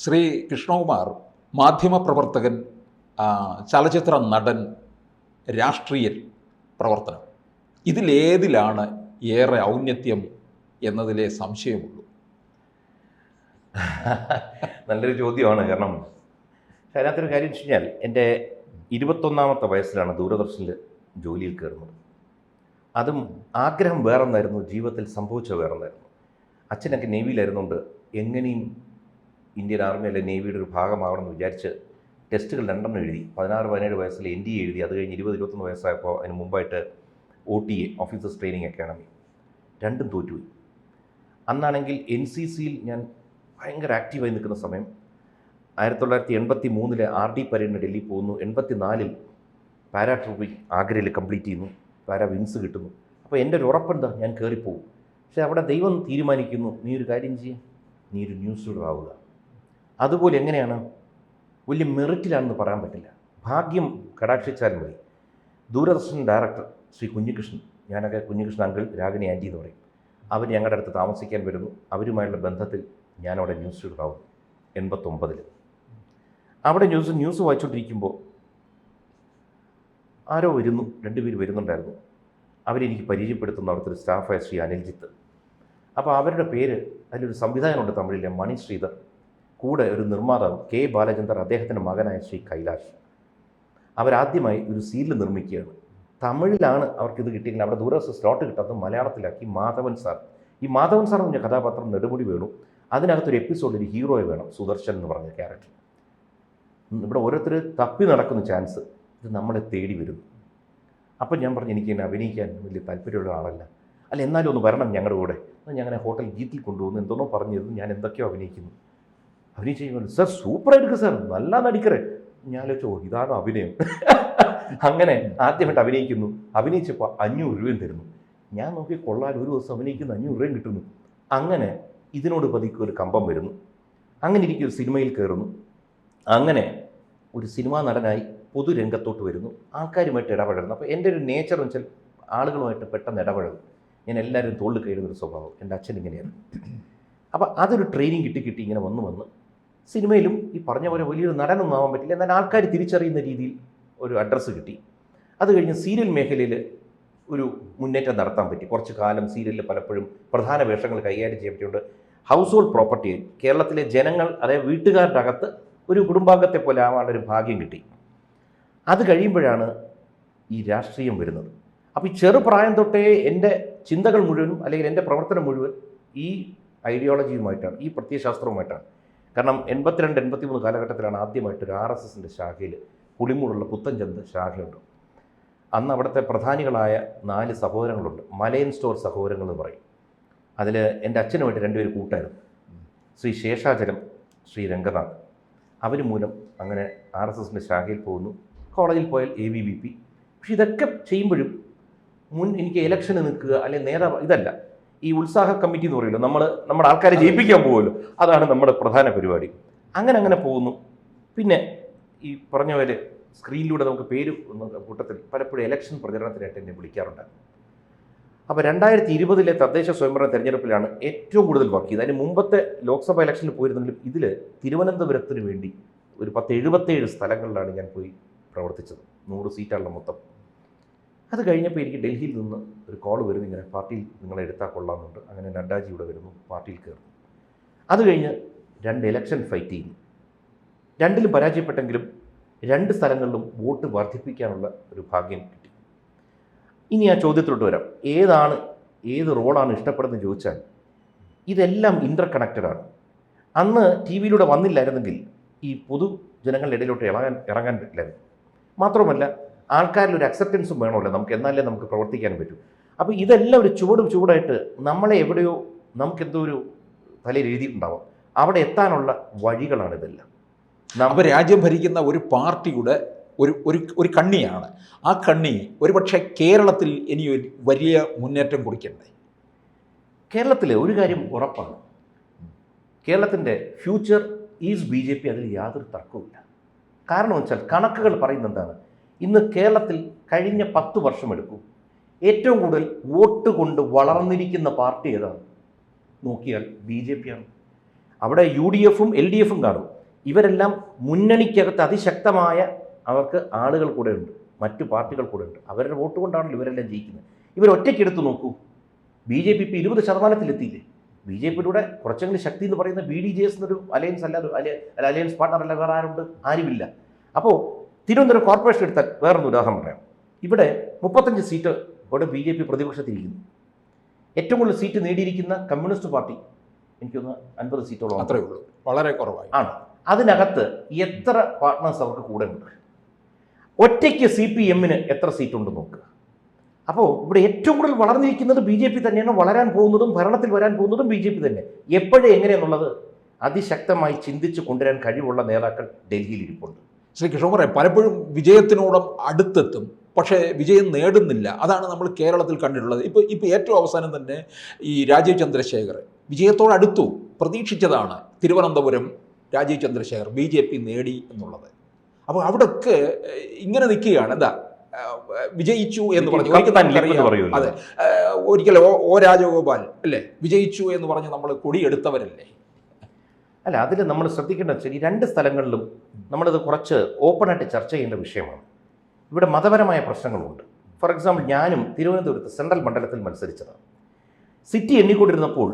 ശ്രീ കൃഷ്ണകുമാർ മാധ്യമപ്രവർത്തകൻ, ചലച്ചിത്ര നടൻ, രാഷ്ട്രീയ പ്രവർത്തനം, ഇതിലേതിലാണ് ഏറെ ഔന്നത്യം എന്നതിലെ സംശയമുള്ളൂ? നല്ലൊരു ചോദ്യമാണ്. കാരണം അതിനകത്തൊരു കാര്യം വെച്ച് കഴിഞ്ഞാൽ എൻ്റെ 21ാമത്തെ വയസ്സിലാണ് ദൂരദർശനിൽ ജോലിയിൽ കയറുന്നത്. അതും ആഗ്രഹം വേറൊന്നായിരുന്നു, ജീവിതത്തിൽ സംഭവിച്ച വേറൊന്നായിരുന്നു. അച്ഛനൊക്കെ നേവിയിലായിരുന്നുകൊണ്ട് എങ്ങനെയും ഇന്ത്യൻ ആർമി അല്ലെ നേവിയുടെ ഒരു ഭാഗമാവണമെന്ന് വിചാരിച്ച് ടെസ്റ്റുകൾ 2 എഴുതി. 16-17 വയസ്സിൽ NDA എഴുതി. അത് കഴിഞ്ഞ് 20-21 വയസ്സായപ്പോൾ അതിന് മുമ്പായിട്ട് OTA, ഓഫീസേഴ്സ് ട്രെയിനിങ് അക്കാഡമി, 2ഉം തോറ്റുപോയി. അന്നാണെങ്കിൽ NCCയിൽ ഞാൻ ഭയങ്കര ആക്റ്റീവായി നിൽക്കുന്ന സമയം. 1983 RD പരേഡിന് ഡൽഹി പോകുന്നു. 84 പാരാട്രൂപ്പിംഗ് ആഗ്രയിൽ കംപ്ലീറ്റ് ചെയ്യുന്നു. പാരാ വിങ്സ് കിട്ടുന്നു. അപ്പോൾ എൻ്റെ ഒരു ഉറപ്പെന്താ, ഞാൻ കയറിപ്പോകും. പക്ഷേ അവിടെ ദൈവം തീരുമാനിക്കുന്നു, നീ ഒരു കാര്യം ചെയ്യും, നീ ഒരു ന്യൂസ് റീഡർ ആവുക. അതുപോലെ എങ്ങനെയാണ്, വലിയ മെറിറ്റിലാണെന്ന് പറയാൻ പറ്റില്ല, ഭാഗ്യം കടാക്ഷിച്ചാൽ മതി. ദൂരദർശൻ ഡയറക്ടർ ശ്രീ കുഞ്ഞികൃഷ്ണൻ, ഞാനൊക്കെ കുഞ്ഞികൃഷ്ണൻ അങ്കിൾ, രാഗിണി ആൻറ്റി എന്ന് പറയും, അവർ ഞങ്ങളുടെ അടുത്ത് താമസിക്കാൻ വരുന്നു. അവരുമായുള്ള ബന്ധത്തിൽ ഞാനവിടെ ന്യൂസ് റീഡർ ആവുന്നു 89. അവിടെ ന്യൂസ് വായിച്ചുകൊണ്ടിരിക്കുമ്പോൾ ആരോ വരുന്നു, 2 പേര് വരുന്നുണ്ടായിരുന്നു. അവരെനിക്ക് പരിചയപ്പെടുത്തുന്ന അവിടുത്തെ ഒരു സ്റ്റാഫായ ശ്രീ അനിൽജിത്ത്. അപ്പോൾ അവരുടെ പേര്, അതിലൊരു സംവിധായകനുണ്ട് തമിഴിലെ, മണി ശ്രീധർ, കൂടെ ഒരു നിർമ്മാതാവ് K. ബാലചന്ദർ, അദ്ദേഹത്തിൻ്റെ മകനായ ശ്രീ കൈലാഷ്. അവരാദ്യമായി ഒരു സീരിയൽ നിർമ്മിക്കുകയാണ്. തമിഴിലാണ് അവർക്കിത് കിട്ടിയെങ്കിൽ അവിടെ ദൂരദർശൻ സ്ലോട്ട് കിട്ടാത്തത് മലയാളത്തിലാക്കി. മാധവൻ സാർ, ഈ മാധവൻ സാർ എന്ന് പറഞ്ഞ കഥാപാത്രം നെടുമുടി വേണു. അതിനകത്തൊരു എപ്പിസോഡിൽ ഒരു ഹീറോയെ വേണം, സുദർശൻ എന്ന് പറഞ്ഞ ക്യാരക്ടർ. ഇവിടെ ഓരോരുത്തർ തപ്പി നടക്കുന്ന ചാൻസ്, ഇത് നമ്മളെ തേടി വരുന്നു. അപ്പം ഞാൻ പറഞ്ഞു, എനിക്ക് എന്നെ അഭിനയിക്കാൻ വലിയ താല്പര്യമുള്ള ആളല്ല, അല്ല എന്നാലും ഒന്ന് വരണം ഞങ്ങളുടെ കൂടെ. ഞങ്ങനെ ഹോട്ടൽ ജീത്തിൽ കൊണ്ടുപോകുന്നു, എന്തോന്നോ പറഞ്ഞിരുന്നു, ഞാൻ എന്തൊക്കെയോ അഭിനയിക്കുന്നു. അഭിനയിച്ച് കഴിയുമ്പോൾ സാർ സൂപ്പറായിരിക്കും സാർ, നല്ല നടിക്കറേ. ഞാൻ ഇതാണ് അഭിനയം. അങ്ങനെ ആദ്യമായിട്ട് അഭിനയിക്കുന്നു. അഭിനയിച്ചപ്പോൾ 500 രൂപയും തരുന്നു. ഞാൻ നോക്കി കൊള്ളാൻ, ഒരു ദിവസം അഭിനയിക്കുന്ന 500 രൂപയും കിട്ടുന്നു. അങ്ങനെ ഇതിനോട് പതിക്ക് ഒരു കമ്പം വരുന്നു. അങ്ങനെ ഇരിക്കും, ഒരു സിനിമയിൽ കയറുന്നു. അങ്ങനെ ഒരു സിനിമാ നടനായി പൊതുരംഗത്തോട്ട് വരുന്നു, ആൾക്കാരുമായിട്ട് ഇടപഴകുന്നു. അപ്പോൾ എൻ്റെ ഒരു നേച്ചർ എന്ന് വെച്ചാൽ ആളുകളുമായിട്ട് പെട്ടെന്ന് ഇടപഴകും. ഞാൻ എല്ലാവരും തോളിൽ കയറുന്നൊരു സ്വഭാവം, എൻ്റെ അച്ഛൻ ഇങ്ങനെയാണ്. അപ്പോൾ അതൊരു ട്രെയിനിങ് കിട്ടി ഇങ്ങനെ വന്ന് സിനിമയിലും ഈ പറഞ്ഞ പോലെ വലിയൊരു നടനൊന്നും ആവാൻ പറ്റില്ല, എന്നാൽ ആൾക്കാർ തിരിച്ചറിയുന്ന രീതിയിൽ ഒരു അഡ്രസ്സ് കിട്ടി. അത് കഴിഞ്ഞ് സീരിയൽ മേഖലയിൽ ഒരു മുന്നേറ്റം നടത്താൻ പറ്റി. കുറച്ച് കാലം സീരിയലിൽ പലപ്പോഴും പ്രധാന വേഷങ്ങൾ കൈകാര്യം ചെയ്യാൻ പറ്റിയുണ്ട്. ഹൗസ് ഹോൾഡ് പ്രോപ്പർട്ടി, കേരളത്തിലെ ജനങ്ങൾ, അതായത് വീട്ടുകാരുടെ അകത്ത് ഒരു കുടുംബാംഗത്തെ പോലെ ആവാനുള്ളൊരു ഭാഗ്യം കിട്ടി. അത് കഴിയുമ്പോഴാണ് ഈ രാഷ്ട്രീയം വരുന്നത്. അപ്പോൾ ഈ ചെറുപ്രായം തൊട്ടേ എൻ്റെ ചിന്തകൾ മുഴുവനും, അല്ലെങ്കിൽ എൻ്റെ പ്രവർത്തനം മുഴുവൻ ഈ ഐഡിയോളജിയുമായിട്ടാണ്, ഈ പ്രത്യയശാസ്ത്രവുമായിട്ടാണ്. കാരണം 82-83 കാലഘട്ടത്തിലാണ് ആദ്യമായിട്ടൊരു RSSൻ്റെ ശാഖയിൽ, പുളിമൂടുള്ള പുത്തൻചന്ത് ശാഖയുണ്ട്. അന്ന് അവിടുത്തെ പ്രധാനികളായ 4 സഹോദരങ്ങളുണ്ട്, മലയൻ സ്റ്റോർ സഹോദരങ്ങൾ എന്ന് പറയും. അതിൽ എൻ്റെ അച്ഛനുമായിട്ട് 2 പേര് കൂട്ടായിരുന്നു, ശ്രീ ശേഷാചലം, ശ്രീ രംഗനാഥ്. അവർ മൂലം അങ്ങനെ RSSൻ്റെ ശാഖയിൽ പോകുന്നു. കോളേജിൽ പോയാൽ ABVP. പക്ഷെ ഇതൊക്കെ ചെയ്യുമ്പോഴും എനിക്ക് ഇലക്ഷന് നിൽക്കുക അല്ലെങ്കിൽ നേതാവ് ഇതല്ല, ഈ ഉത്സാഹ കമ്മിറ്റി എന്ന് പറയുമല്ലോ, നമ്മുടെ ആൾക്കാരെ ജയിപ്പിക്കാൻ പോകുമല്ലോ, അതാണ് നമ്മുടെ പ്രധാന പരിപാടി. അങ്ങനെ പോകുന്നു. പിന്നെ ഈ പറഞ്ഞ പോലെ സ്ക്രീനിലൂടെ നമുക്ക് പേര് കൂട്ടത്തിൽ പലപ്പോഴും ഇലക്ഷൻ പ്രചരണത്തിനായിട്ട് എന്നെ വിളിക്കാറുണ്ടായിരുന്നു. അപ്പോൾ 2020 തദ്ദേശ സ്വയംഭരണ തെരഞ്ഞെടുപ്പിലാണ് ഏറ്റവും കൂടുതൽ വർക്ക് ചെയ്തത്. അതിന് മുമ്പത്തെ ലോക്സഭ ഇലക്ഷനിൽ പോയിരുന്നെങ്കിലും ഇതിൽ തിരുവനന്തപുരത്തിന് വേണ്ടി ഒരു 77 സ്ഥലങ്ങളിലാണ് ഞാൻ പോയി പ്രവർത്തിച്ചത്. 100 സീറ്റാണല്ലോ മൊത്തം. അത് കഴിഞ്ഞപ്പോൾ എനിക്ക് ഡൽഹിയിൽ നിന്ന് ഒരു കോൾ വരുന്നു, ഇങ്ങനെ പാർട്ടിയിൽ നിങ്ങളെ എടുത്താൽ കൊള്ളാമെന്നുണ്ട്. അങ്ങനെ നഡ്ഡാജി ഇവിടെ വരുന്നു, പാർട്ടിയിൽ കയറുന്നു. അത് കഴിഞ്ഞ് 2 ഇലക്ഷൻ ഫൈറ്റ് ചെയ്യുന്നു. 2ലും പരാജയപ്പെട്ടെങ്കിലും 2 സ്ഥലങ്ങളിലും വോട്ട് വർദ്ധിപ്പിക്കാനുള്ള ഒരു ഭാഗ്യം കിട്ടി. ഇനി ആ ചോദ്യത്തിലോട്ട് വരാം, ഏത് റോളാണ് ഇഷ്ടപ്പെടുന്നത് ചോദിച്ചാൽ ഇതെല്ലാം ഇൻ്റർ കണക്റ്റഡാണ്. അന്ന് TV-യിലൂടെ വന്നില്ലായിരുന്നെങ്കിൽ ഈ പൊതുജനങ്ങളുടെ ഇടയിലോട്ട് ഇറങ്ങാൻ പറ്റില്ലായിരുന്നു. മാത്രമല്ല ആൾക്കാരിലൊരു അക്സെപ്റ്റൻസും വേണമല്ലോ നമുക്ക്, എന്നാലേ നമുക്ക് പ്രവർത്തിക്കാൻ പറ്റും. അപ്പോൾ ഇതെല്ലാം ഒരു ചുവടായിട്ട് നമ്മളെ എവിടെയോ നമുക്കെന്തോ ഒരു തലയിൽ എഴുതിയിട്ടുണ്ടാവും, അവിടെ എത്താനുള്ള വഴികളാണ് ഇതെല്ലാം. അപ്പോൾ രാജ്യം ഭരിക്കുന്ന ഒരു പാർട്ടിയുടെ ഒരു കണ്ണിയാണ്. ആ കണ്ണി ഒരുപക്ഷെ കേരളത്തിൽ ഇനി ഒരു വലിയ മുന്നേറ്റം കുറിക്കണ്ടേ? കേരളത്തിൽ ഒരു കാര്യം ഉറപ്പാണ്, കേരളത്തിൻ്റെ ഫ്യൂച്ചർ ഈസ് BJP, അതിൽ യാതൊരു തർക്കവുമില്ല. കാരണം വെച്ചാൽ കണക്കുകൾ പറയുന്നത് എന്താണ്, ഇന്ന് കേരളത്തിൽ കഴിഞ്ഞ 10 വർഷം എടുക്കും ഏറ്റവും കൂടുതൽ വോട്ട് കൊണ്ട് വളർന്നിരിക്കുന്ന പാർട്ടി ഏതാണ് നോക്കിയാൽ BJP ആണ്. അവിടെ UDF-ഉം LDF-ഉം കാണും. ഇവരെല്ലാം മുന്നണിക്കകത്ത് അതിശക്തമായ അവർക്ക് ആളുകൾ കൂടെ ഉണ്ട്, മറ്റു പാർട്ടികൾ കൂടെ ഉണ്ട്. അവരുടെ വോട്ട് കൊണ്ടാണല്ലോ ഇവരെല്ലാം ജയിക്കുന്നത്. ഇവർ ഒറ്റയ്ക്കെടുത്ത് നോക്കൂ, BJP ഇപ്പോൾ 20% ബി ജെ പിയുടെ കുറച്ചെങ്കിലും ശക്തി എന്ന് പറയുന്ന BDJS എന്നൊരു അലയൻസ് അല്ലാതെ അലയൻസ് പാർട്ണർ അല്ല വേറെ ആരുണ്ട്? ആരുമില്ല. അപ്പോൾ തിരുവനന്തപുരം കോർപ്പറേഷൻ എടുത്താൽ വേറൊരു ഉദാഹരണം പറയാം. ഇവിടെ 35 സീറ്റ് ഇവിടെ BJP പ്രതിപക്ഷത്തിരിക്കുന്നു. ഏറ്റവും കൂടുതൽ സീറ്റ് നേടിയിരിക്കുന്ന കമ്മ്യൂണിസ്റ്റ് പാർട്ടി എനിക്കൊന്ന് 50 സീറ്റോളം അത്രയേ ഉള്ളൂ, വളരെ കുറവായി ആണ്. അതിനകത്ത് എത്ര പാർട്ട്നേഴ്സ് അവർക്ക് കൂടെ ഉണ്ട്? ഒറ്റയ്ക്ക് CPM-ന് എത്ര സീറ്റുണ്ട് നോക്കുക. അപ്പോൾ ഇവിടെ ഏറ്റവും കൂടുതൽ വളർന്നിരിക്കുന്നത് BJP തന്നെയാണ്. വളരാൻ പോകുന്നതും ഭരണത്തിൽ വരാൻ പോകുന്നതും BJP തന്നെ. എപ്പോഴും എങ്ങനെയെന്നുള്ളത് അതിശക്തമായി ചിന്തിച്ച് കൊണ്ടുവരാൻ കഴിവുള്ള നേതാക്കൾ ഡൽഹിയിൽ ഇരിപ്പുണ്ട്. ശ്രീ കൃഷ്ണകുമാറെ, പലപ്പോഴും വിജയത്തിനോടും അടുത്തെത്തും, പക്ഷേ വിജയം നേടുന്നില്ല. അതാണ് നമ്മൾ കേരളത്തിൽ കണ്ടിട്ടുള്ളത്. ഇപ്പോൾ ഏറ്റവും അവസാനം തന്നെ ഈ രാജീവ് ചന്ദ്രശേഖർ വിജയത്തോടടുത്തു, പ്രതീക്ഷിച്ചതാണ് തിരുവനന്തപുരം രാജീവ് ചന്ദ്രശേഖർ BJP നേടി എന്നുള്ളത്. അപ്പോൾ അവിടെയൊക്കെ ഇങ്ങനെ നിൽക്കുകയാണ്, എന്താ വിജയിച്ചു എന്ന് പറഞ്ഞു. അതെ, ഒരിക്കൽ O രാജഗോപാൽ അല്ലേ വിജയിച്ചു എന്ന് പറഞ്ഞ് നമ്മൾ കൊടിയെടുത്തവരല്ലേ? അല്ല, അതിൽ നമ്മൾ ശ്രദ്ധിക്കേണ്ട വെച്ചാൽ ഈ രണ്ട് സ്ഥലങ്ങളിലും നമ്മളിത് കുറച്ച് ഓപ്പണായിട്ട് ചർച്ച ചെയ്യേണ്ട വിഷയമാണ്. ഇവിടെ മതപരമായ പ്രശ്നങ്ങളുണ്ട്. ഫോർ എക്സാമ്പിൾ, ഞാനും തിരുവനന്തപുരത്ത് സെൻട്രൽ മണ്ഡലത്തിൽ മത്സരിച്ചതാണ്. സിറ്റി എണ്ണിക്കൊണ്ടിരുന്നപ്പോൾ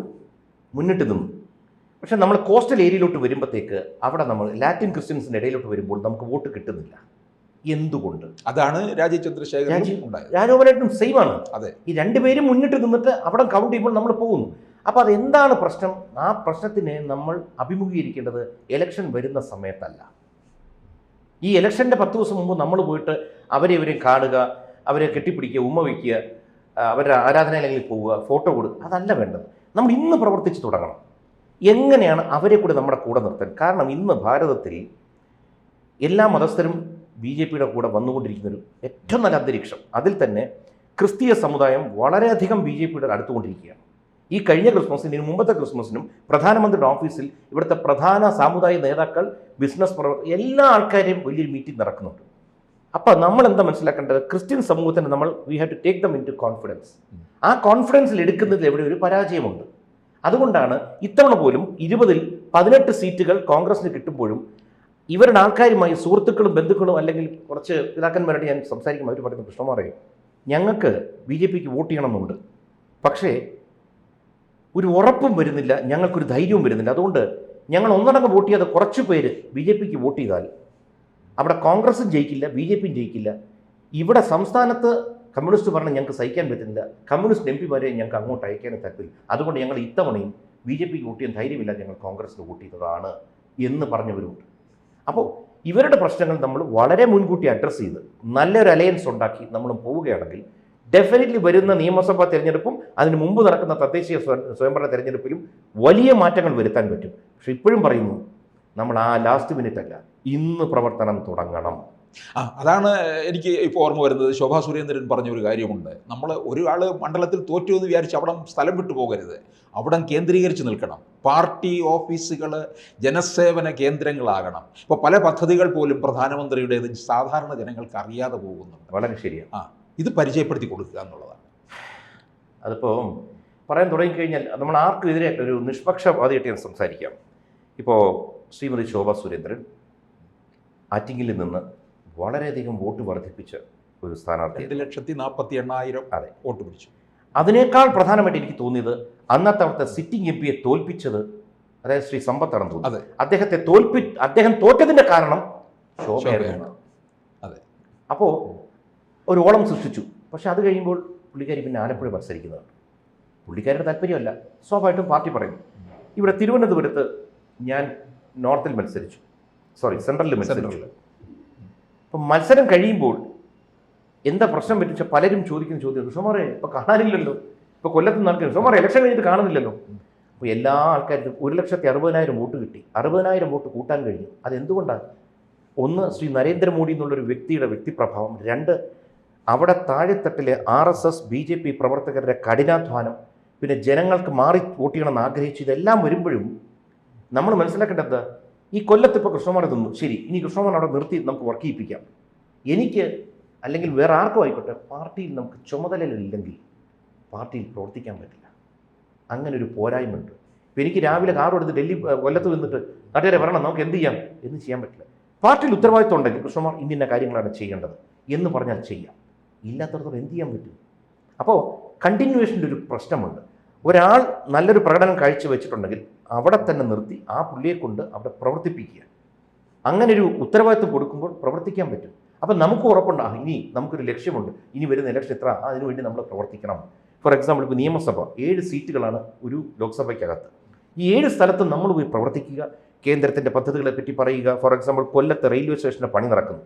മുന്നിട്ട് നിന്നു. പക്ഷേ നമ്മൾ കോസ്റ്റൽ ഏരിയയിലോട്ട് വരുമ്പോഴത്തേക്ക് അവിടെ നമ്മൾ ലാറ്റിൻ ക്രിസ്ത്യൻസിൻ്റെ ഇടയിലോട്ട് വരുമ്പോൾ നമുക്ക് വോട്ട് കിട്ടുന്നില്ല. എന്തുകൊണ്ട്? അതാണ് രാജീവ് ചന്ദ്രശേഖർ രാജഗോപാലായിട്ടും സെയിം ആണ്. അതെ, ഈ രണ്ടുപേരും മുന്നിട്ട് നിന്നിട്ട് അവിടെ കൗണ്ട് ചെയ്യുമ്പോൾ നമ്മൾ പോകുന്നു. അപ്പോൾ അതെന്താണ് പ്രശ്നം? ആ പ്രശ്നത്തിനെ നമ്മൾ അഭിമുഖീകരിക്കേണ്ടത് ഇലക്ഷൻ വരുന്ന സമയത്തല്ല. ഈ ഇലക്ഷൻ്റെ 10 ദിവസം മുമ്പ് നമ്മൾ പോയിട്ട് അവരെവരെയും കാണുക, അവരെ കെട്ടിപ്പിടിക്കുക, ഉമ്മ വയ്ക്കുക, അവരുടെ ആരാധനാലയങ്ങളിൽ പോവുക, ഫോട്ടോ കൊടുക്കുക, അതല്ല വേണ്ടത്. നമ്മൾ ഇന്ന് പ്രവർത്തിച്ച് തുടങ്ങണം. എങ്ങനെയാണ് അവരെ കൂടെ നമ്മുടെ കൂടെ നിർത്താൻ? കാരണം ഇന്ന് ഭാരതത്തിൽ എല്ലാ മതസ്ഥരും BJPയുടെ കൂടെ വന്നുകൊണ്ടിരിക്കുന്നൊരു ഏറ്റവും നല്ല അന്തരീക്ഷം. അതിൽ തന്നെ ക്രിസ്തീയ സമുദായം വളരെയധികം BJPയുടെ അടുത്തുകൊണ്ടിരിക്കുകയാണ്. ഈ കഴിഞ്ഞ ക്രിസ്മസിനും ഇതിന് മുമ്പത്തെ ക്രിസ്മസിനും പ്രധാനമന്ത്രിയുടെ ഓഫീസിൽ ഇവിടുത്തെ പ്രധാന സാമുദായിക നേതാക്കൾ, ബിസിനസ് എല്ലാ ആൾക്കാരെയും വലിയൊരു മീറ്റിംഗ് നടക്കുന്നുണ്ട്. അപ്പോൾ നമ്മൾ എന്താ മനസ്സിലാക്കേണ്ടത്? ക്രിസ്ത്യൻ സമൂഹത്തിന് നമ്മൾ we have to take them into confidence. ആ കോൺഫിഡൻസിൽ എടുക്കുന്നതിൽ എവിടെ ഒരു പരാജയമുണ്ട്. അതുകൊണ്ടാണ് ഇത്തവണ പോലും 20-ൽ 18 സീറ്റുകൾ കോൺഗ്രസിന് കിട്ടുമ്പോഴും ഇവരുടെ ആൾക്കാരുമായി സുഹൃത്തുക്കളും ബന്ധുക്കളും അല്ലെങ്കിൽ കുറച്ച് പിതാക്കന്മാരുടെ ഞാൻ സംസാരിക്കുമ്പോൾ അവർ പറയുന്ന കൃഷ്ണകുമാറേ, ഞങ്ങൾക്ക് BJPക്ക് വോട്ട് ചെയ്യണമെന്നുണ്ട്, പക്ഷേ ഒരു ഉറപ്പും വരുന്നില്ല, ഞങ്ങൾക്കൊരു ധൈര്യവും വരുന്നില്ല. അതുകൊണ്ട് ഞങ്ങൾ ഒന്നടങ്കം വോട്ട് ചെയ്യാതെ കുറച്ച് പേര് BJPക്ക് വോട്ട് ചെയ്താൽ അവിടെ കോൺഗ്രസും ജയിക്കില്ല, BJPയും ജയിക്കില്ല. ഇവിടെ സംസ്ഥാനത്ത് കമ്മ്യൂണിസ്റ്റ് ഭരണം ഞങ്ങൾക്ക് സഹിക്കാൻ പറ്റുന്നില്ല, കമ്മ്യൂണിസ്റ്റ് MP-മാരെ ഞങ്ങൾക്ക് അങ്ങോട്ട് അയക്കാനും താല്പര്യം. അതുകൊണ്ട് ഞങ്ങൾ ഇത്തവണയും BJPക്ക് വോട്ട് ചെയ്യാൻ ധൈര്യമില്ല, ഞങ്ങൾ കോൺഗ്രസിന് വോട്ട് ചെയ്തതാണ് എന്ന് പറഞ്ഞവരുണ്ട്. അപ്പോൾ ഇവരുടെ പ്രശ്നങ്ങൾ നമ്മൾ വളരെ മുൻകൂട്ടി അഡ്രസ്സ് ചെയ്ത് നല്ലൊരു അലയൻസ് ഉണ്ടാക്കി നമ്മൾ പോവുകയാണെങ്കിൽ ഡെഫിനറ്റ്ലി വരുന്ന നിയമസഭാ തിരഞ്ഞെടുപ്പും അതിന് മുമ്പ് നടക്കുന്ന തദ്ദേശീയ സ്വയംഭരണ തിരഞ്ഞെടുപ്പിലും വലിയ മാറ്റങ്ങൾ വരുത്താൻ പറ്റും. പക്ഷെ ഇപ്പോഴും പറയുന്നു, നമ്മൾ ആ ലാസ്റ്റ് മിനിറ്റ് അല്ല, ഇന്ന് പ്രവർത്തനം തുടങ്ങണം. അതാണ് എനിക്ക് ഇപ്പോൾ ഓർമ്മ വരുന്നത്. ശോഭാ സുരേന്ദ്രൻ പറഞ്ഞൊരു കാര്യമുണ്ട്, നമ്മൾ ഒരാൾ മണ്ഡലത്തിൽ തോറ്റു എന്ന് വിചാരിച്ച് അവിടെ സ്ഥലം വിട്ടു പോകരുത്, അവിടെ കേന്ദ്രീകരിച്ച് നിൽക്കണം. പാർട്ടി ഓഫീസുകൾ ജനസേവന കേന്ദ്രങ്ങളാകണം. ഇപ്പോൾ പല പദ്ധതികൾ പോലും പ്രധാനമന്ത്രിയുടേത് സാധാരണ ജനങ്ങൾക്ക് അറിയാതെ പോകുന്നുണ്ട്. വളരെ ശരിയാണ്. ഇത് പരിചയപ്പെടുത്തി കൊടുക്കുക എന്നുള്ളതാണ്. അതിപ്പോൾ പറയാൻ തുടങ്ങിക്കഴിഞ്ഞാൽ നമ്മൾ ആർക്കും എതിരായിട്ട് ഒരു നിഷ്പക്ഷവാദിയായിട്ട് ഞാൻ സംസാരിക്കാം. ഇപ്പോൾ ശ്രീമതി ശോഭാ സുരേന്ദ്രൻ ആറ്റിങ്ങിൽ നിന്ന് വളരെയധികം വോട്ട് വർദ്ധിപ്പിച്ച ഒരു സ്ഥാനാർത്ഥി, 2,48,000 അതെ വോട്ട് പിടിച്ചു. അതിനേക്കാൾ പ്രധാനമായിട്ട് എനിക്ക് തോന്നിയത് അന്നത്തെ അവിടുത്തെ സിറ്റിംഗ് MP-യെ തോൽപ്പിച്ചത്, അതായത് ശ്രീ സമ്പത്താണെന്ന് തോന്നുന്നു. അദ്ദേഹം തോറ്റതിൻ്റെ കാരണം ശോഭയാണ്. അതെ, അപ്പോൾ ഒരു ഓളം സൃഷ്ടിച്ചു. പക്ഷെ അത് കഴിയുമ്പോൾ പുള്ളിക്കാരി പിന്നെ ആലപ്പുഴ മത്സരിക്കുന്നതാണ്. പുള്ളിക്കാരുടെ താല്പര്യമല്ല, സ്വാഭാവികമായിട്ടും പാർട്ടി പറയും. ഇവിടെ തിരുവനന്തപുരത്ത് ഞാൻ നോർത്തിൽ മത്സരിച്ചു, സെൻട്രലിൽ മത്സരിച്ചു. അപ്പം മത്സരം കഴിയുമ്പോൾ എന്താ പ്രശ്നം പറ്റിച്ച പലരും ചോദിക്കുന്ന ചോദ്യം, കൃഷ്ണകുമാറേ ഇപ്പോൾ കാണാനില്ലല്ലോ, ഇപ്പോൾ കൊല്ലത്ത് നടക്കുന്നു, കൃഷ്ണകുമാറേ ഇലക്ഷൻ കഴിഞ്ഞിട്ട് കാണുന്നില്ലല്ലോ. അപ്പോൾ എല്ലാ ആൾക്കാർക്കും 1,60,000 വോട്ട് കിട്ടി. 60,000 വോട്ട് കൂട്ടാൻ കഴിഞ്ഞു. അതെന്തുകൊണ്ടാണ്? ഒന്ന്, ശ്രീ നരേന്ദ്രമോദി എന്നുള്ളൊരു വ്യക്തിയുടെ വ്യക്തിപ്രഭാവം. 2, അവിടെ താഴെത്തട്ടിലെ RSS BJP പ്രവർത്തകരുടെ കഠിനാധ്വാനം. പിന്നെ ജനങ്ങൾക്ക് മാറി വോട്ട് ചെയ്യണമെന്ന് ആഗ്രഹിച്ചു. ഇതെല്ലാം വരുമ്പോഴും നമ്മൾ മനസ്സിലാക്കേണ്ടത്, ഈ കൊല്ലത്ത് ഇപ്പോൾ കൃഷ്ണകുമാർ തന്നു, ശരി, ഇനി കൃഷ്ണകുമാർ അവിടെ നിർത്തി നമുക്ക് വർക്ക് ചെയ്യിപ്പിക്കാം. എനിക്ക് അല്ലെങ്കിൽ വേറെ ആർക്കും ആയിക്കോട്ടെ, പാർട്ടിയിൽ നമുക്ക് ചുമതലകളില്ലെങ്കിൽ പാർട്ടിയിൽ പ്രവർത്തിക്കാൻ പറ്റില്ല. അങ്ങനെ ഒരു പോരായ്മയുണ്ട്. ഇപ്പോൾ എനിക്ക് രാവിലെ കാർ എടുത്ത് കൊല്ലത്ത് നിന്നിട്ട് നാട്ടുകാരെ പറയണം നമുക്ക് എന്ത് ചെയ്യാം എന്ന് ചെയ്യാൻ പറ്റില്ല. പാർട്ടിയിൽ ഉത്തരവാദിത്വം ഉണ്ടെങ്കിൽ കൃഷ്ണകുമാർ ഇന്ന കാര്യങ്ങളാണ് ചെയ്യേണ്ടത് എന്ന് പറഞ്ഞാൽ ചെയ്യാം. ഇല്ലാത്തടത്തോളം എന്ത് ചെയ്യാൻ പറ്റും? അപ്പോൾ കണ്ടിന്യൂവേഷൻ്റെ ഒരു പ്രശ്നമുണ്ട്. ഒരാൾ നല്ലൊരു പ്രകടനം കാഴ്ചവെച്ചിട്ടുണ്ടെങ്കിൽ അവിടെ തന്നെ നിർത്തി ആ പുള്ളിയെ കൊണ്ട് അവിടെ പ്രവർത്തിപ്പിക്കുക. അങ്ങനെ ഒരു ഉത്തരവാദിത്വം കൊടുക്കുമ്പോൾ പ്രവർത്തിക്കാൻ പറ്റും. അപ്പം നമുക്ക് ഉറപ്പുണ്ട്, ഇനി നമുക്കൊരു ലക്ഷ്യമുണ്ട്, ഇനി വരുന്ന ഇലക്ഷൻ എത്ര, അതിനുവേണ്ടി നമ്മൾ പ്രവർത്തിക്കണം. ഫോർ എക്സാമ്പിൾ, ഇപ്പോൾ നിയമസഭ 7 സീറ്റുകളാണ് ഒരു ലോക്സഭയ്ക്കകത്ത്. ഈ 7 സ്ഥലത്തും നമ്മൾ പോയി പ്രവർത്തിക്കുക, കേന്ദ്രത്തിൻ്റെ പദ്ധതികളെ പറ്റി പറയുക. ഫോർ എക്സാമ്പിൾ, കൊല്ലത്തെ റെയിൽവേ സ്റ്റേഷൻ്റെ പണി നടക്കുന്നു,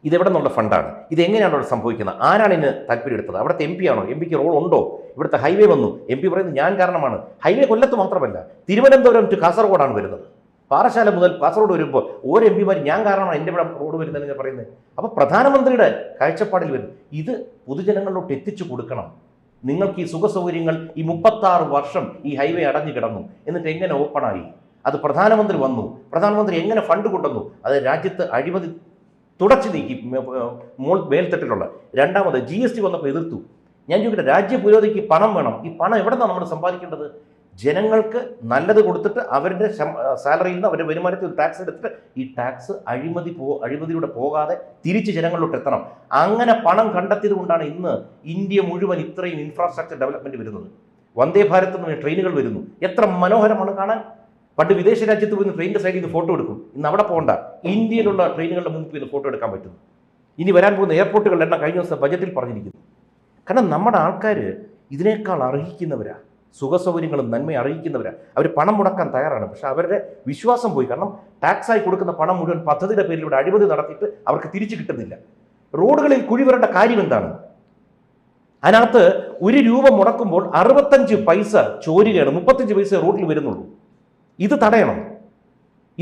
ഇതെവിടെ നിന്നുള്ള ഫണ്ടാണ്, ഇതെങ്ങനെയാണ് അവിടെ സംഭവിക്കുന്നത്, ആരാണ് ഇതിന് താല്പര്യം എടുത്തത്, അവിടുത്തെ MP ആണോ, MP റോൾ ഉണ്ടോ, ഇവിടുത്തെ ഹൈവേ വന്നു, MP പറയുന്നത് ഞാൻ കാരണമാണ്. ഹൈവേ കൊല്ലത്ത് മാത്രമല്ല, തിരുവനന്തപുരം ടു കാസർഗോഡാണ് വരുന്നത്. പാറശാല മുതൽ കാസർഗോഡ് വരുമ്പോൾ ഓരോ MP ഞാൻ കാരണമാണ് എൻ്റെ ഇവിടെ റോഡ് വരുന്നതെന്ന് പറയുന്നത്. അപ്പോൾ പ്രധാനമന്ത്രിയുടെ കാഴ്ചപ്പാടിൽ വരുന്നത് ഇത് പൊതുജനങ്ങളിലോട്ട് എത്തിച്ചു കൊടുക്കണം. നിങ്ങൾക്ക് ഈ സുഖസൗകര്യങ്ങൾ ഈ 36 വർഷം ഈ ഹൈവേ അടഞ്ഞു കിടന്നു, എന്നിട്ട് എങ്ങനെ ഓപ്പണായി, അത് പ്രധാനമന്ത്രി വന്നു, പ്രധാനമന്ത്രി എങ്ങനെ ഫണ്ട് കൊണ്ടുവന്നു, അത് രാജ്യത്ത് അഴിമതി തുടച്ചു നീക്കി മേൽത്തട്ടിലുള്ള. രണ്ടാമത് GST വന്നപ്പോൾ എതിർത്തു. ഞാൻ ചോദിക്കട്ടെ, രാജ്യ പുരോഗതിക്ക് പണം വേണം, ഈ പണം എവിടെ നിന്നാണ് നമ്മൾ സമ്പാദിക്കേണ്ടത്? ജനങ്ങൾക്ക് നല്ലത് കൊടുത്തിട്ട് അവരുടെ സാലറിയിൽ നിന്ന് അവരുടെ വരുമാനത്തിൽ ഒരു ടാക്സ് എടുത്തിട്ട് ഈ ടാക്സ് അഴിമതിയിലൂടെ പോകാതെ തിരിച്ച് ജനങ്ങളിലോട്ട് എത്തണം. അങ്ങനെ പണം കണ്ടെത്തിയത് കൊണ്ടാണ് ഇന്ന് ഇന്ത്യ മുഴുവൻ ഇത്രയും ഇൻഫ്രാസ്ട്രക്ചർ ഡെവലപ്മെൻറ്റ് വരുന്നത്. വന്ദേ ഭാരത് എന്ന് ട്രെയിനുകൾ വരുന്നു, എത്ര മനോഹരമാണ് കാണാൻ. പണ്ട് വിദേശ രാജ്യത്ത് പോയി ട്രെയിനിൻ്റെ സൈഡിൽ നിന്ന് ഫോട്ടോ എടുക്കും, ഇന്ന് അവിടെ പോകണ്ട, ഇന്ത്യയിലുള്ള ട്രെയിനുകളുടെ മുമ്പിൽ നിന്ന് ഫോട്ടോ എടുക്കാൻ പറ്റുന്നു. ഇനി വരാൻ പോകുന്ന എയർപോർട്ടുകളുടെ എണ്ണം കഴിഞ്ഞ ദിവസം ബജറ്റിൽ പറഞ്ഞിരിക്കുന്നു. കാരണം നമ്മുടെ ആൾക്കാർ ഇതിനേക്കാൾ അർഹിക്കുന്നവരാണ്, സുഖസൗകര്യങ്ങളും നന്മയെ അറിയിക്കുന്നവരാണ്. അവർ പണം മുടക്കാൻ തയ്യാറാണ്. പക്ഷെ അവരുടെ വിശ്വാസം പോയി. കാരണം ടാക്സായി കൊടുക്കുന്ന പണം മുഴുവൻ പദ്ധതിയുടെ പേരിൽ ഇവിടെ അഴിമതി നടത്തിയിട്ട് അവർക്ക് തിരിച്ചു കിട്ടുന്നില്ല. റോഡുകളിൽ കുഴി വരേണ്ട കാര്യം എന്താണ്? അതിനകത്ത് 1 രൂപ മുടക്കുമ്പോൾ 65 പൈസ ചോരുകയാണ്, 35 പൈസ റോഡിൽ വരുന്നുള്ളൂ. ഇത് തടയണം.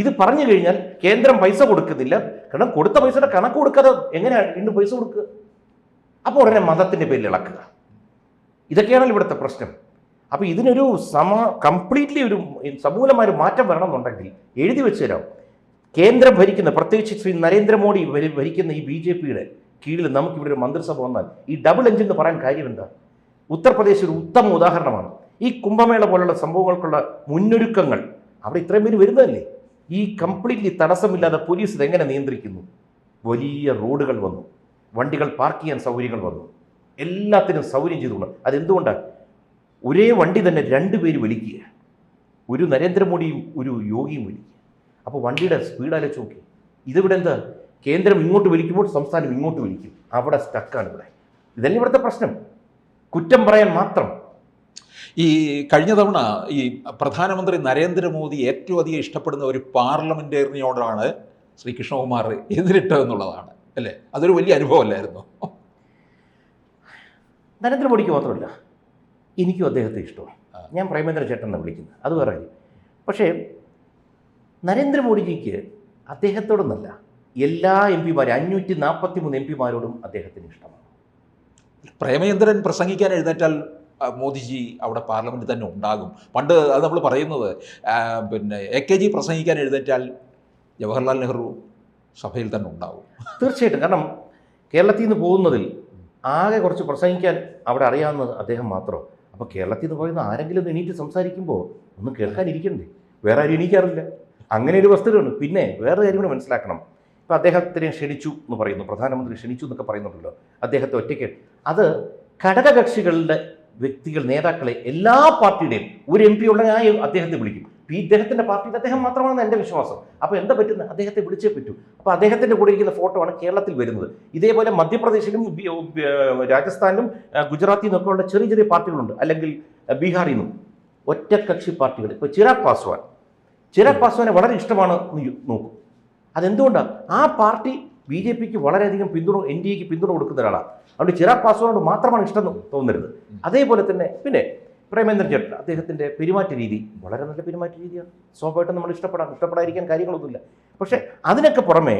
ഇത് പറഞ്ഞു കഴിഞ്ഞാൽ കേന്ദ്രം പൈസ കൊടുക്കുന്നില്ല, കാരണം കൊടുത്ത പൈസയുടെ കണക്ക് കൊടുക്കാതെ എങ്ങനെയാണ് വീണ്ടും പൈസ കൊടുക്കുക? അപ്പോൾ ഉടനെ മതത്തിൻ്റെ പേരിൽ ഇളക്കുക. ഇതൊക്കെയാണല്ലോ ഇവിടുത്തെ പ്രശ്നം. അപ്പോൾ ഇതിനൊരു കംപ്ലീറ്റ്ലി ഒരു സമൂലമായ മാറ്റം വരണമെന്നുണ്ടെങ്കിൽ എഴുതി വെച്ച് തരാം. കേന്ദ്രം ഭരിക്കുന്ന, പ്രത്യേകിച്ച് ശ്രീ നരേന്ദ്രമോദി ഭരിക്കുന്ന ഈ BJPയുടെ കീഴിൽ നമുക്കിവിടെ ഒരു മന്ത്രിസഭ വന്നാൽ ഈ ഡബിൾ എഞ്ചിൻ എന്ന് പറയാൻ കാര്യം എന്താ? ഉത്തർപ്രദേശ് ഒരു ഉത്തമ ഉദാഹരണമാണ്. ഈ കുംഭമേള പോലുള്ള സംഭവങ്ങൾക്കുള്ള മുന്നൊരുക്കങ്ങൾ അവിടെ ഇത്രയും പേര് വരുന്നതല്ലേ. ഈ കംപ്ലീറ്റ്ലി തടസ്സമില്ലാതെ പോലീസ് ഇതെങ്ങനെ നിയന്ത്രിക്കുന്നു? വലിയ റോഡുകൾ വന്നു, വണ്ടികൾ പാർക്ക് ചെയ്യാൻ സൗകര്യങ്ങൾ വന്നു, എല്ലാത്തിനും സൗകര്യം ചെയ്തുകൊണ്ട്. അതെന്തുകൊണ്ടാണ്? ഒരേ വണ്ടി തന്നെ 2 പേര് വലിക്കുക, ഒരു നരേന്ദ്രമോദിയും ഒരു യോഗിയും വലിക്കുക. അപ്പോൾ വണ്ടിയുടെ സ്പീഡ് ആലോചിച്ച് നോക്കി. ഇതിവിടെ എന്താ? കേന്ദ്രം ഇങ്ങോട്ട് വലിക്കുമ്പോൾ സംസ്ഥാനം ഇങ്ങോട്ട് വലിക്കും, അവിടെ സ്റ്റക്കാണ് ഇവിടെ. ഇതല്ലേ ഇവിടുത്തെ പ്രശ്നം, കുറ്റം പറയാൻ മാത്രം. ഈ കഴിഞ്ഞ തവണ ഈ പ്രധാനമന്ത്രി നരേന്ദ്രമോദി ഏറ്റവും അധികം ഇഷ്ടപ്പെടുന്ന ഒരു പാർലമെൻറ്റേറിയനോടാണ് ശ്രീ കൃഷ്ണകുമാർ എതിരിട്ടതെന്നുള്ളതാണ് അല്ലേ? അതൊരു വലിയ അനുഭവമല്ലായിരുന്നു? നരേന്ദ്രമോദിക്ക് മാത്രമല്ല, എനിക്കും അദ്ദേഹത്തെ ഇഷ്ടമാണ്. ഞാൻ പ്രേമേന്ദ്ര ചേട്ടൻ എന്ന് വിളിക്കുന്നത്, അത് വേറെ കാര്യം. പക്ഷേ നരേന്ദ്രമോദിജിക്ക് അദ്ദേഹത്തോടൊന്നല്ല, എല്ലാ MP-മാരും 543 MP-മാരോടും അദ്ദേഹത്തിന് ഇഷ്ടമാണ്. പ്രേമചന്ദ്രൻ പ്രസംഗിക്കാൻ എഴുന്നേറ്റാൽ മോദിജി അവിടെ പാർലമെൻറ്റിൽ തന്നെ ഉണ്ടാകും. പണ്ട് അത് നമ്മൾ പറയുന്നത്, പിന്നെ AKG പ്രസംഗിക്കാൻ എഴുന്നേറ്റാൽ ജവഹർലാൽ നെഹ്റു സഭയിൽ തന്നെ ഉണ്ടാകും. തീർച്ചയായിട്ടും. കാരണം കേരളത്തിൽ നിന്ന് പോകുന്നതിൽ ആകെ കുറച്ച് പ്രസംഗിക്കാൻ അവിടെ അറിയാവുന്നത് അദ്ദേഹം മാത്രം. അപ്പോൾ കേരളത്തിൽ നിന്ന് പറയുന്ന ആരെങ്കിലും എണീറ്റ് സംസാരിക്കുമ്പോൾ ഒന്നും കേൾക്കാനിരിക്കണ്ടേ? വേറെ ആരും എണീക്കാറില്ല. അങ്ങനെ ഒരു വസ്തുതയുണ്ട്. പിന്നെ വേറെ കാര്യം കൂടെ മനസ്സിലാക്കണം. ഇപ്പോൾ അദ്ദേഹത്തിനെ ക്ഷണിച്ചു എന്ന് പറയുന്നു, പ്രധാനമന്ത്രി ക്ഷണിച്ചു എന്നൊക്കെ പറയുന്നുണ്ടല്ലോ, അദ്ദേഹത്തെ ഒറ്റയ്ക്ക്. അത് ഘടകകക്ഷികളുടെ വ്യക്തികൾ, നേതാക്കളെ, എല്ലാ പാർട്ടിയുടെയും ഒരു MP ഉണ്ടെങ്കിൽ അദ്ദേഹത്തെ വിളിക്കും. ഇദ്ദേഹത്തിൻ്റെ പാർട്ടിയിൽ അദ്ദേഹം മാത്രമാണ് എൻ്റെ വിശ്വാസം. അപ്പോൾ എന്താ പറ്റുന്നത്? അദ്ദേഹത്തെ വിളിച്ചേ പറ്റൂ. അപ്പോൾ അദ്ദേഹത്തിൻ്റെ കൂടെ ഇരിക്കുന്ന ഫോട്ടോ ആണ് കേരളത്തിൽ വരുന്നത്. ഇതേപോലെ മധ്യപ്രദേശിലും രാജസ്ഥാനിലും ഗുജറാത്തിൽ നിന്നൊക്കെ ഉള്ള ചെറിയ ചെറിയ പാർട്ടികളുണ്ട്, അല്ലെങ്കിൽ ബീഹാറിൽ നിന്നും ഒറ്റക്കക്ഷി പാർട്ടികൾ. ഇപ്പോൾ ചിരാഗ് പാസ്വാനെ വളരെ ഇഷ്ടമാണ് നോക്കും. അതെന്തുകൊണ്ടാണ്? ആ പാർട്ടി BJPക്ക് വളരെയധികം NDAക്ക് പിന്തുണ കൊടുക്കുന്ന ഒരാളാണ്. അതുകൊണ്ട് ചിരാഗ് പാസ്വാനോട് മാത്രമാണ് ഇഷ്ടം തോന്നരുത്. അതേപോലെ തന്നെ പിന്നെ പ്രേമേന്ദ്ര ചേട്ടൻ, അദ്ദേഹത്തിൻ്റെ പെരുമാറ്റ രീതി വളരെ നല്ല പെരുമാറ്റ രീതിയാണ്. സ്വാഭാവികമായിട്ടും നമ്മൾ ഇഷ്ടപ്പെടാതിരിക്കാൻ കാര്യങ്ങളൊന്നുമില്ല. പക്ഷേ അതിനൊക്കെ പുറമെ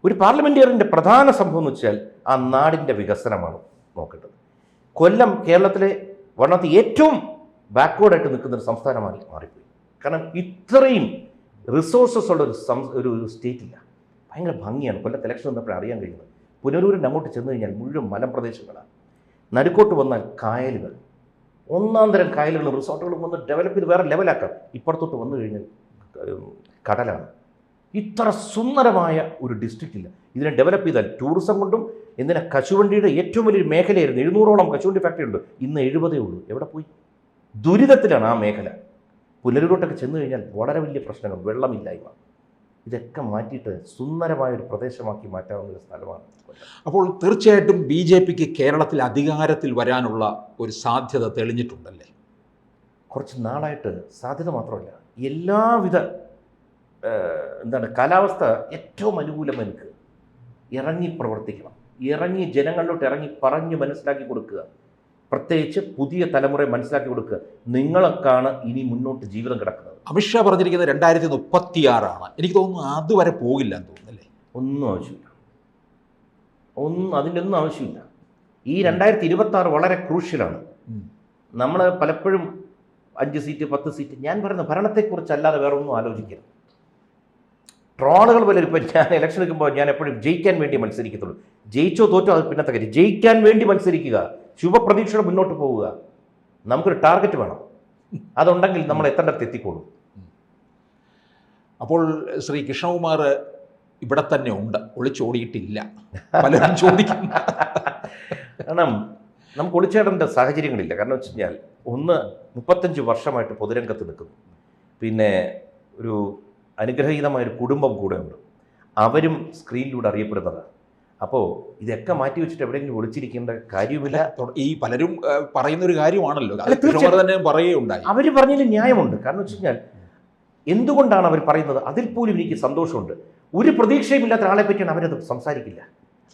ഒരു പാർലമെൻറ്റേറിയൻ്റെ പ്രധാന സംഭവം എന്ന് വെച്ചാൽ ആ നാടിൻ്റെ വികസനമാണ് നോക്കേണ്ടത്. കൊല്ലം കേരളത്തിലെ വർണ്ണത്തിൽ ഏറ്റവും ബാക്ക്വേർഡായിട്ട് നിൽക്കുന്ന ഒരു സംസ്ഥാനമായി മാറിപ്പോയി. കാരണം ഇത്രയും റിസോഴ്സസ് ഉള്ള ഒരു സ്റ്റേറ്റില്ല. ഭയങ്കര ഭംഗിയാണ്. കൊല്ലത്ത് ഇലക്ഷൻ വന്നപ്പോഴേ അറിയാൻ കഴിയുന്നത്. പുനലൂരിൻ്റെ അങ്ങോട്ട് ചെന്ന് കഴിഞ്ഞാൽ മുഴുവൻ മലമ്പ്രദേശങ്ങളാണ്. നടുക്കോട്ട് വന്നാൽ കായലുകൾ, ഒന്നാം തരം കായലുകളും റിസോർട്ടുകളും വന്ന് ഡെവലപ്പ് ചെയ്ത് വേറെ ലെവലാക്കാം. ഇപ്പുറത്തോട്ട് വന്നു കഴിഞ്ഞാൽ കടലാണ്. ഇത്ര സുന്ദരമായ ഒരു ഡിസ്ട്രിക്റ്റ് ഇല്ല. ഇതിനെ ഡെവലപ്പ് ചെയ്താൽ ടൂറിസം കൊണ്ടും എന്തിനാ കശുവണ്ടിയുടെ ഏറ്റവും വലിയൊരു മേഖലയായിരുന്നു. 700ഓളം കശുവണ്ടി ഫാക്ടറി ഉണ്ട്. ഇന്ന് 70 ഉള്ളൂ. എവിടെ പോയി? ദുരിതത്തിലാണ് ആ മേഖല. പുനലൂരോട്ടൊക്കെ ചെന്ന് കഴിഞ്ഞാൽ വളരെ വലിയ പ്രശ്നങ്ങൾ, വെള്ളമില്ലായ്മ, ഇതൊക്കെ മാറ്റിയിട്ട് സുന്ദരമായൊരു പ്രദേശമാക്കി മാറ്റാവുന്ന ഒരു സ്ഥലമാണ്. അപ്പോൾ തീർച്ചയായിട്ടും BJPക്ക് കേരളത്തിൽ അധികാരത്തിൽ വരാനുള്ള ഒരു സാധ്യത തെളിഞ്ഞിട്ടുണ്ടല്ലേ? കുറച്ച് നാളായിട്ട് സാധ്യത മാത്രമല്ല, എല്ലാവിധ കാലാവസ്ഥ ഏറ്റവും അനുകൂലം. എനിക്ക് ഇറങ്ങി പ്രവർത്തിക്കണം, ഇറങ്ങി ജനങ്ങളിലോട്ട് ഇറങ്ങി പറഞ്ഞ് മനസ്സിലാക്കി കൊടുക്കുക. പ്രത്യേകിച്ച് പുതിയ തലമുറയെ മനസ്സിലാക്കി കൊടുക്കുക, നിങ്ങളൊക്കെയാണ് ഇനി മുന്നോട്ട് ജീവിതം കിടക്കുന്നത്. അമിത്ഷാ പറഞ്ഞിരിക്കുന്നത് 2036 എനിക്ക് തോന്നുന്നു അതുവരെ പോകില്ല എന്ന് തോന്നുന്നല്ലേ? ഒന്നും ആവശ്യമില്ല, അതിൻ്റെ ഒന്നും ആവശ്യമില്ല. ഈ 2026 വളരെ ക്രൂഷ്യലാണ്. നമ്മൾ പലപ്പോഴും 5 സീറ്റ് 10 സീറ്റ്, ഞാൻ പറയുന്ന ഭരണത്തെക്കുറിച്ചല്ലാതെ വേറെ ഒന്നും ആലോചിക്കരുത്. ട്രോളുകൾ പോലെ ഇപ്പോൾ ഞാൻ ഇലക്ഷൻ എടുക്കുമ്പോൾ ഞാൻ എപ്പോഴും ജയിക്കാൻ വേണ്ടി മത്സരിക്കത്തുള്ളൂ. ജയിച്ചോ തോറ്റോ അത് പിന്നത്തെ കാര്യം. ജയിക്കാൻ വേണ്ടി മത്സരിക്കുക, ശുഭപ്രതീക്ഷയോടെ മുന്നോട്ട് പോവുക. നമുക്കൊരു ടാർഗറ്റ് വേണം, അതുണ്ടെങ്കിൽ നമ്മൾ എത്തേണ്ടടുത്ത് എത്തിക്കോളും. അപ്പോൾ ശ്രീ കൃഷ്ണകുമാർ ഇവിടെ തന്നെ ഉണ്ട്, ഒളിച്ചോടിയിട്ടില്ല. പലരും ചോദിക്കും. കാരണം നമുക്ക് ഒളിച്ചേടേണ്ട സാഹചര്യങ്ങളില്ല. കാരണം വെച്ച് കഴിഞ്ഞാൽ, ഒന്ന് 35 വർഷമായിട്ട് പൊതുരംഗത്ത് നിൽക്കുന്നു. പിന്നെ ഒരു അനുഗ്രഹീതമായൊരു കുടുംബം കൂടെ ഉണ്ട്. അവരും സ്ക്രീനിലൂടെ അറിയപ്പെടുന്നതാണ്. അപ്പോൾ ഇതൊക്കെ മാറ്റി വെച്ചിട്ട് എവിടെയെങ്കിലും ഒളിച്ചിരിക്കേണ്ട കാര്യമില്ല. ഈ പലരും പറയുന്നൊരു കാര്യമാണല്ലോ, തന്നെ പറയുകയുണ്ടായി. അവർ പറഞ്ഞതിൽ ന്യായമുണ്ട്. കാരണം വെച്ച് കഴിഞ്ഞാൽ, എന്തുകൊണ്ടാണ് അവർ പറയുന്നത് അതിൽ പോലും എനിക്ക് സന്തോഷമുണ്ട്. ഒരു പ്രതീക്ഷയും ഇല്ലാത്ത ആളെ പറ്റിയാണ് അവരത് സംസാരിക്കില്ല,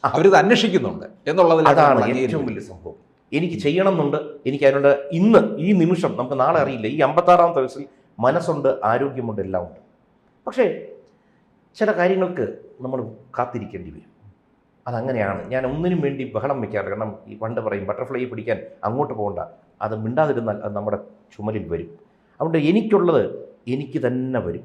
അവരത് അന്വേഷിക്കുന്നുണ്ട് എന്നുള്ളതിൽ. അതാണ് ഏറ്റവും വലിയ സംഭവം. എനിക്ക് ചെയ്യണം എന്നുണ്ട്, എനിക്ക് അതിനുള്ള ഇന്ന് ഈ നിമിഷം, നമുക്ക് നാളെ അറിയില്ല, ഈ 56-ാമത്തെ വയസ്സിൽ മനസ്സുണ്ട്, ആരോഗ്യമുണ്ട്, എല്ലാം ഉണ്ട്. പക്ഷേ ചില കാര്യങ്ങൾക്ക് നമ്മൾ കാത്തിരിക്കേണ്ടി വരും. അതങ്ങനെയാണ്. ഞാൻ ഒന്നിനും വേണ്ടി ബഹളം വയ്ക്കാറില്ല. കാരണം ഈ പണ്ട് പറയും, ബട്ടർഫ്ലൈയെ പിടിക്കാൻ അങ്ങോട്ട് പോകണ്ട, അത് മിണ്ടാതിരുന്നാൽ അത് നമ്മുടെ ചുമലിൽ വരും. അതുകൊണ്ട് എനിക്കുള്ളത് എനിക്ക് തന്നെ വരും.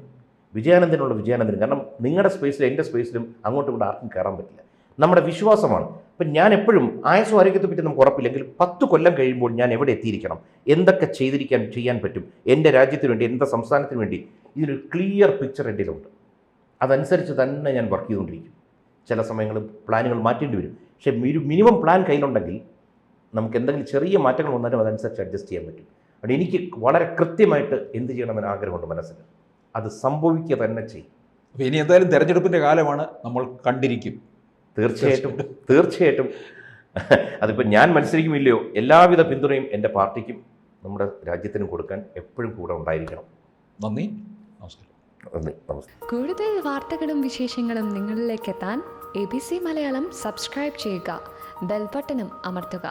വിജയാനന്ദനുള്ള വിജയാനന്ദനും. കാരണം നിങ്ങളുടെ സ്പേസിലും എൻ്റെ സ്പേസിലും അങ്ങോട്ടും ഇങ്ങോട്ട് ആർക്കും കയറാൻ പറ്റില്ല. നമ്മുടെ വിശ്വാസമാണ്. അപ്പം ഞാൻ എപ്പോഴും ആയുസ്സും ആരോഗ്യത്തെ പറ്റി നമുക്ക് ഉറപ്പില്ലെങ്കിൽ 10 കൊല്ലം കഴിയുമ്പോൾ ഞാൻ എവിടെ എത്തിയിരിക്കണം, എന്തൊക്കെ ചെയ്യാൻ പറ്റും എൻ്റെ രാജ്യത്തിന് വേണ്ടി, എൻ്റെ സംസ്ഥാനത്തിന് വേണ്ടി, ഇതിനൊരു ക്ലിയർ പിക്ചർ എൻ്റെ ഉണ്ട്. അതനുസരിച്ച് തന്നെ ഞാൻ വർക്ക് ചെയ്തുകൊണ്ടിരിക്കും. ചില സമയങ്ങളിൽ പ്ലാനുകൾ മാറ്റേണ്ടി വരും. പക്ഷേ ഒരു മിനിമം പ്ലാൻ കയ്യിലുണ്ടെങ്കിൽ നമുക്ക് എന്തെങ്കിലും ചെറിയ മാറ്റങ്ങൾ വന്നാലും അതനുസരിച്ച് അഡ്ജസ്റ്റ് ചെയ്യാൻ പറ്റും. അതുകൊണ്ട് എനിക്ക് വളരെ കൃത്യമായിട്ട് എന്ത് ചെയ്യണമെന്ന് ആഗ്രഹമുണ്ട് മനസ്സിൽ. അത് സംഭവിക്കുക തന്നെ ചെയ്യും. അപ്പോൾ ഇനി എന്തായാലും തെരഞ്ഞെടുപ്പിൻ്റെ കാലമാണ്, നമ്മൾ കണ്ടിരിക്കും. തീർച്ചയായിട്ടും അതിപ്പോൾ ഞാൻ മത്സരിക്കുമില്ലയോ, എല്ലാവിധ പിന്തുണയും എൻ്റെ പാർട്ടിക്കും നമ്മുടെ രാജ്യത്തിനും കൊടുക്കാൻ എപ്പോഴും കൂടെ ഉണ്ടായിരിക്കണം. നന്ദി, നമസ്കാരം. കൂടുതൽ വാർത്തകളും വിശേഷങ്ങളും നിങ്ങളിലേക്ക് എത്താൻ ABC മലയാളം സബ്സ്ക്രൈബ് ചെയ്യുക, ബെൽ ബട്ടണും അമർത്തുക.